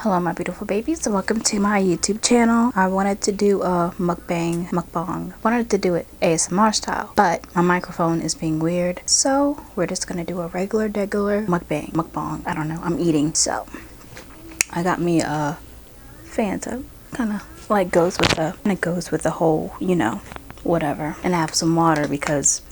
Hello my beautiful babies, welcome to my YouTube channel. I wanted to do a mukbang. I wanted to do it ASMR style, but my microphone is being weird, so we're just gonna do a regular mukbang. I don't know, I'm eating. So I got me a Fanta, kind of like goes with the whole, you know, whatever, and I have some water because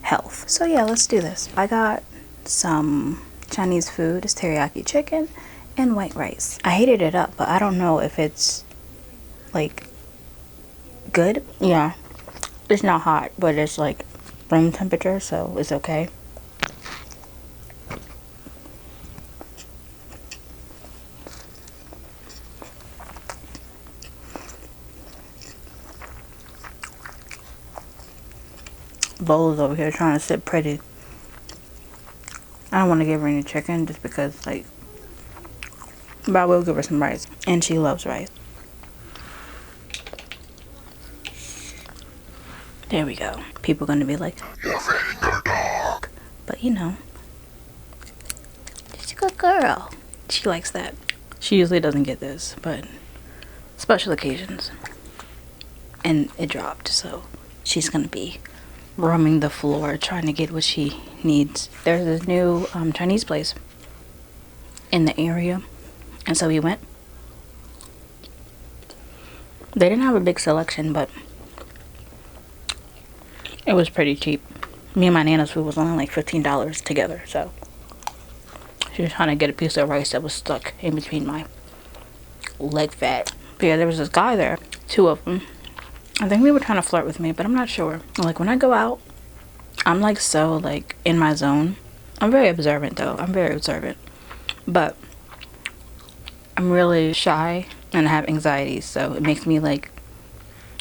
health. So yeah, let's do this. I got some Chinese food, it's teriyaki chicken and white rice. I heated it up, but I don't know if it's like good. Yeah, it's not hot, but it's like room temperature, so it's okay. Bowl's over here trying to sit pretty. I don't want to give her any chicken just because, like, but I will give her some rice, and she loves rice. There we go. People are gonna be like, "You're feeding your dog," but you know, she's a good girl. She likes that. She usually doesn't get this, but special occasions. And it dropped, so she's gonna be roaming the floor trying to get what she needs. There's this new Chinese place in the area, and so we went. They didn't have a big selection, but it was pretty cheap. Me and my Nana's food was only like $15 together, so she was trying to get a piece of rice that was stuck in between my leg fat. But yeah, there was this guy there, two of them. I think they were trying to flirt with me, but I'm not sure. Like, when I go out, I'm like so like in my zone. I'm very observant though. I'm very observant, but I'm really shy and I have anxiety, so it makes me like,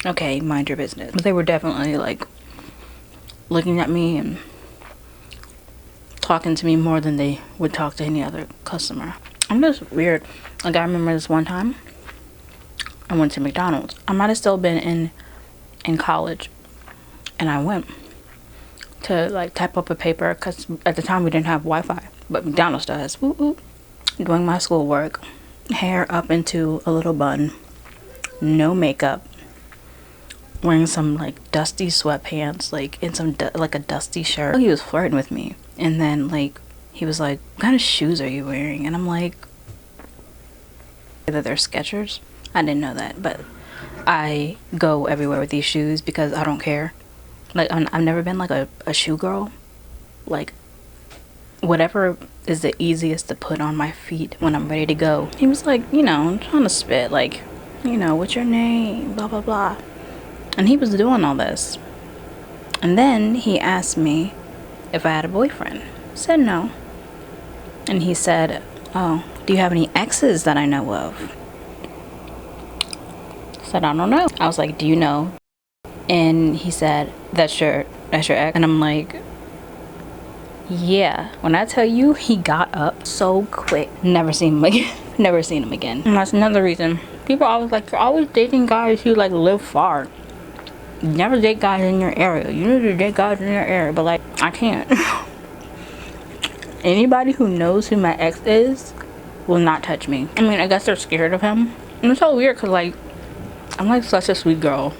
okay, mind your business. But they were definitely like looking at me and talking to me more than they would talk to any other customer. I'm just weird. Like, I remember this one time I went to McDonald's. I might have still been in college, and I went to like type up a paper because at the time we didn't have Wi-Fi, but McDonald's does. Woo woo. Doing my schoolwork, hair up into a little bun, no makeup, wearing some like dusty sweatpants, like in some like a dusty shirt. He was flirting with me, and then like he was like, "What kind of shoes are you wearing?" And I'm like, that they're Skechers. I didn't know that, but I go everywhere with these shoes because I don't care. Like, I've never been like a shoe girl. Like, whatever is the easiest to put on my feet when I'm ready to go. He was like, you know, trying to spit, like, you know, what's your name, blah blah blah. And he was doing all this, and then he asked me if I had a boyfriend. I said no. And he said, "Oh, do you have any exes that I know of?" I said, "I don't know." I was like, "Do you know?" And he said, that's your ex." And I'm like, yeah. When I tell you, he got up so quick. Never seen him again. Never seen him again. And that's another reason. People are always like, you're always dating guys who like live far. You never date guys in your area. You need to date guys in your area, but like, I can't. Anybody who knows who my ex is will not touch me. I mean, I guess they're scared of him. And it's so weird because like, I'm like such a sweet girl.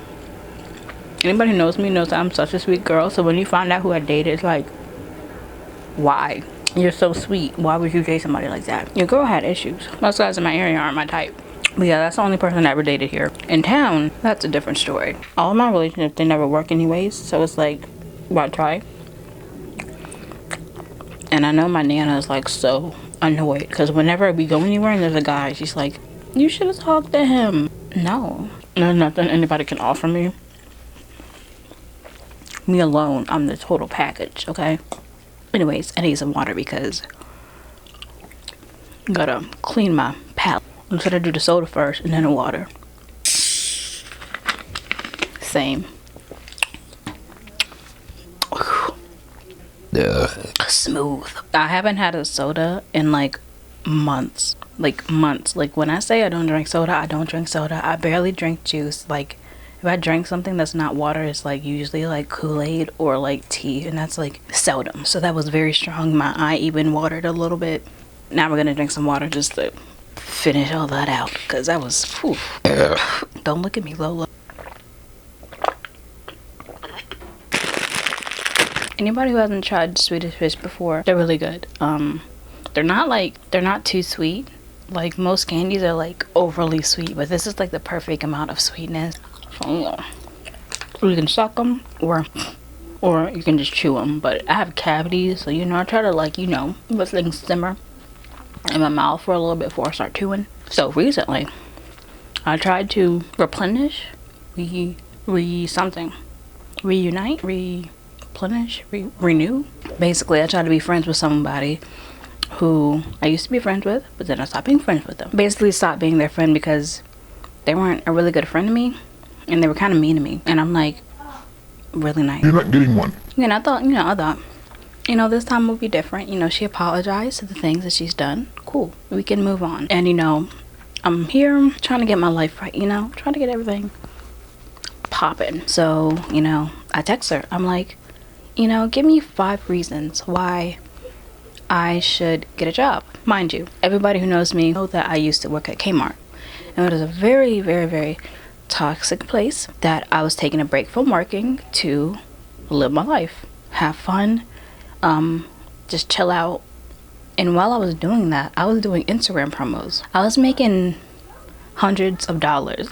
Anybody who knows me knows that I'm such a sweet girl. So when you find out who I dated, it's like, why? You're so sweet. Why would you date somebody like that? Your girl had issues. Most guys in my area aren't my type. But yeah, that's the only person I ever dated here. In town, that's a different story. All of my relationships, they never work anyways. So it's like, why try? And I know my Nana is like so annoyed. Because whenever we go anywhere and there's a guy, she's like, you should have talked to him. No. There's nothing anybody can offer me. Me alone, I'm the total package, okay? Anyways, I need some water because I gotta clean my palate. I'm gonna do the soda first and then the water. Same. Smooth. I haven't had a soda in like months. Like when I say I don't drink soda, I don't drink soda. I barely drink juice. Like, if I drink something that's not water, it's like usually like Kool-Aid or like tea, and that's like seldom. So that was very strong. My eye even watered a little bit. Now we're gonna drink some water just to finish all that out because that was, whew. Don't look at me, Lola. Anybody who hasn't tried Swedish fish before, they're really good. They're not too sweet. Like most candies are like overly sweet, but this is like the perfect amount of sweetness. So, you can suck them or you can just chew them. But I have cavities, so I try to like let things simmer in my mouth for a little bit before I start chewing. So recently, I tried to replenish, renew. Basically, I tried to be friends with somebody who I used to be friends with, but then I stopped being friends with them. Basically, stopped being their friend because they weren't a really good friend to me, and they were kind of mean to me. And I'm like, really nice. You're not getting one. And I thought, this time will be different. She apologized for the things that she's done. Cool, we can move on. And I'm here trying to get my life right. Trying to get everything popping. So I text her. I'm like, give me 5 reasons why I should get a job. Mind you, everybody who knows me knows that I used to work at Kmart. And it was a very, very, very toxic place that I was taking a break from working to live my life, have fun, just chill out. And while I was doing that, I was doing Instagram promos. I was making hundreds of dollars.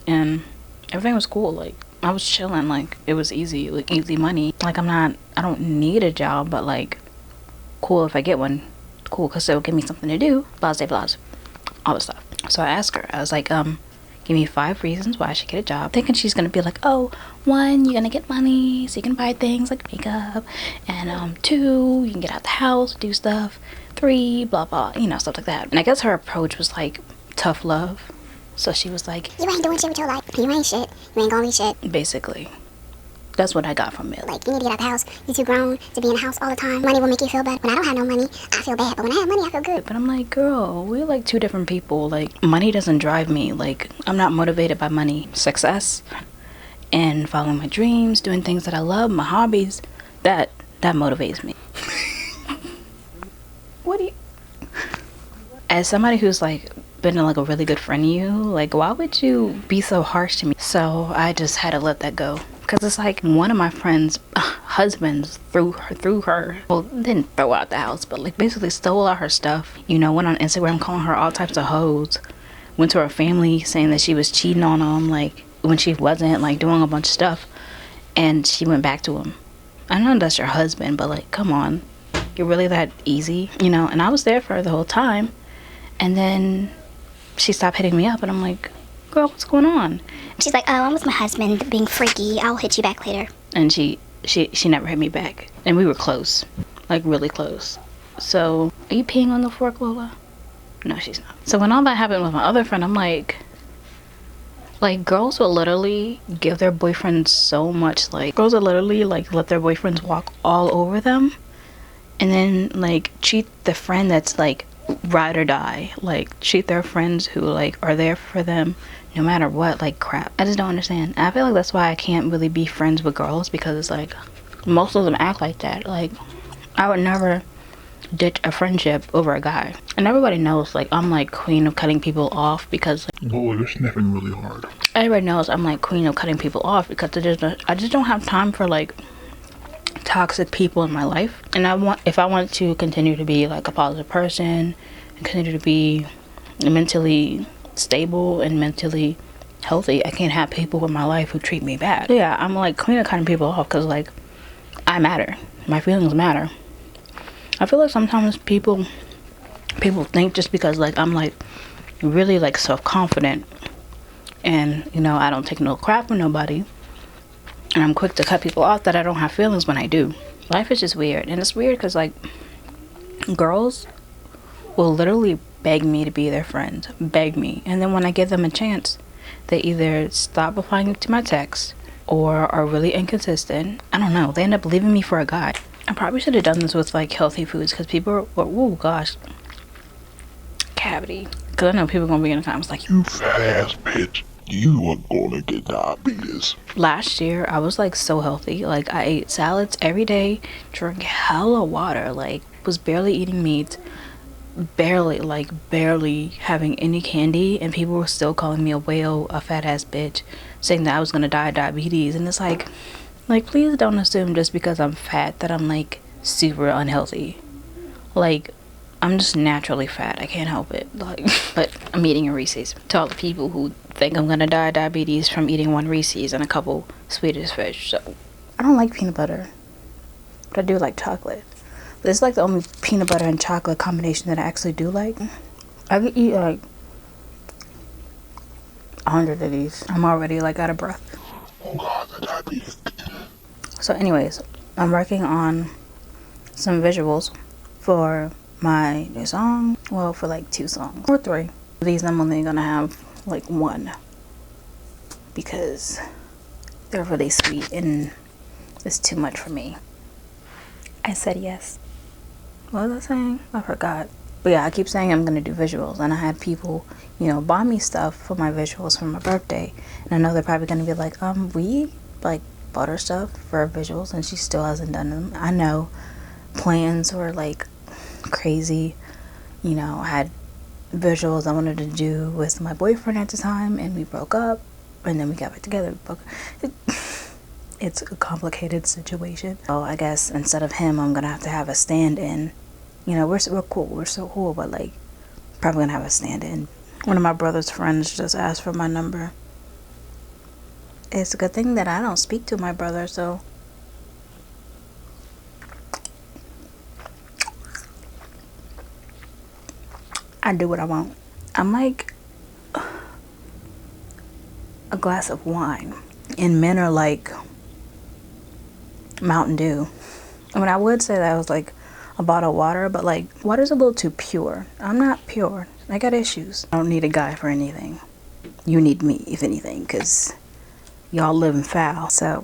And everything was cool. Like, I was chilling. Like, it was easy, like easy money. Like, I don't need a job, but like, cool if I get one. Cool, because it'll give me something to do. Blase, blase. All this stuff. So I asked her, I was like, give me 5 reasons why I should get a job. Thinking she's gonna be like, oh, 1, you're gonna get money, so you can buy things like makeup. And 2, you can get out the house, do stuff. 3, blah, blah, stuff like that. And I guess her approach was like tough love. So she was like, you ain't doing shit with your life. You ain't shit. You ain't gonna be shit. Basically. That's what I got from it. Like, you need to get out the house. You're too grown to be in the house all the time. Money will make you feel bad. When I don't have no money, I feel bad. But when I have money, I feel good. But I'm like, girl, we're like 2 different people. Like, money doesn't drive me. Like, I'm not motivated by money. Success and following my dreams, doing things that I love, my hobbies, that motivates me. What do you... As somebody who's like been like a really good friend to you, like, why would you be so harsh to me? So I just had to let that go. Because it's like one of my friends' husbands threw her, well, didn't throw out the house, but like basically stole all her stuff. Went on Instagram calling her all types of hoes. Went to her family saying that she was cheating on them, like when she wasn't, like doing a bunch of stuff. And she went back to him. I know that's your husband, but like, come on. You're really that easy, And I was there for her the whole time. And then she stopped hitting me up, and I'm like, girl, what's going on? She's like, oh, I'm with my husband being freaky. I'll hit you back later. And she never hit me back. And we were close. Like, really close. So, are you peeing on the fork, Lola? No, she's not. So when all that happened with my other friend, I'm like, girls will literally give their boyfriends so much, girls will literally, let their boyfriends walk all over them. And then, treat the friend that's, ride or die. Treat their friends who, are there for them no matter what, crap. I just don't understand. I feel like that's why I can't really be friends with girls, because it's most of them act like that. I would never ditch a friendship over a guy. And everybody knows, I'm queen of cutting people off, because oh, you're sniffing really hard. Everybody knows I'm queen of cutting people off, because I just don't have time for toxic people in my life. And if I want to continue to be a positive person and continue to be mentally stable and mentally healthy, I can't have people in my life who treat me bad. So yeah, I'm queen of cutting people off, because I matter. My feelings matter. I feel like sometimes people think just because I'm really self-confident and I don't take no crap from nobody, and I'm quick to cut people off, that I don't have feelings when I do. Life is just weird. And it's weird because girls will literally beg me to be their friend. Beg me. And then when I give them a chance, they either stop replying to my texts or are really inconsistent. I don't know. They end up leaving me for a guy. I probably should have done this with healthy foods, because people were, oh gosh, cavity. Because I know people are going to be in the comments you fat ass bitch. You are gonna get diabetes. Last year, I was so healthy. I ate salads every day, drank hella water, was barely eating meat. barely having any candy, and people were still calling me a whale, a fat ass bitch, saying that I was gonna die of diabetes. And it's like please don't assume just because I'm fat that I'm like super unhealthy. Like, I'm just naturally fat. I can't help it. Like, but I'm eating a Reese's. To all the people who think I'm gonna die of diabetes from eating one Reese's and a couple Swedish fish. So I don't like peanut butter, but I do like chocolate. This is like the only peanut butter and chocolate combination that I actually do like. I could eat like 100 of these. I'm already like out of breath. Oh God, the diabetes. So anyways, I'm working on some visuals for my new song. Well, for like 2 songs or 3. These I'm only gonna have like 1 because they're really sweet and it's too much for me. I said yes. What was I saying? I forgot. But yeah, I keep saying I'm gonna do visuals, and I had people, you know, buy me stuff for my visuals for my birthday, and I know they're probably gonna be like, we like bought her stuff for her visuals and she still hasn't done them. I know plans were like crazy, you know. I had visuals I wanted to do with my boyfriend at the time, and we broke up, and then we got back together. It's a complicated situation. So I guess instead of him, I'm gonna have to have a stand-in. You know, we're cool, we're so cool, but like probably gonna have a stand-in. One of my brother's friends just asked for my number. It's a good thing that I don't speak to my brother, so I do what I want. I'm like a glass of wine, and men are like Mountain Dew. I mean, I would say that I was like a bottle of water, but like water's a little too pure. I'm not pure. I got issues. I don't need a guy for anything. You need me, if anything, because y'all living foul. So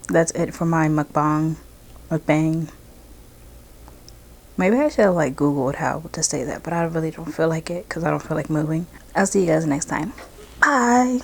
that's it for my mukbang. Maybe I should have like Googled how to say that, but I really don't feel like it because I don't feel like moving. I'll see you guys next time. Bye.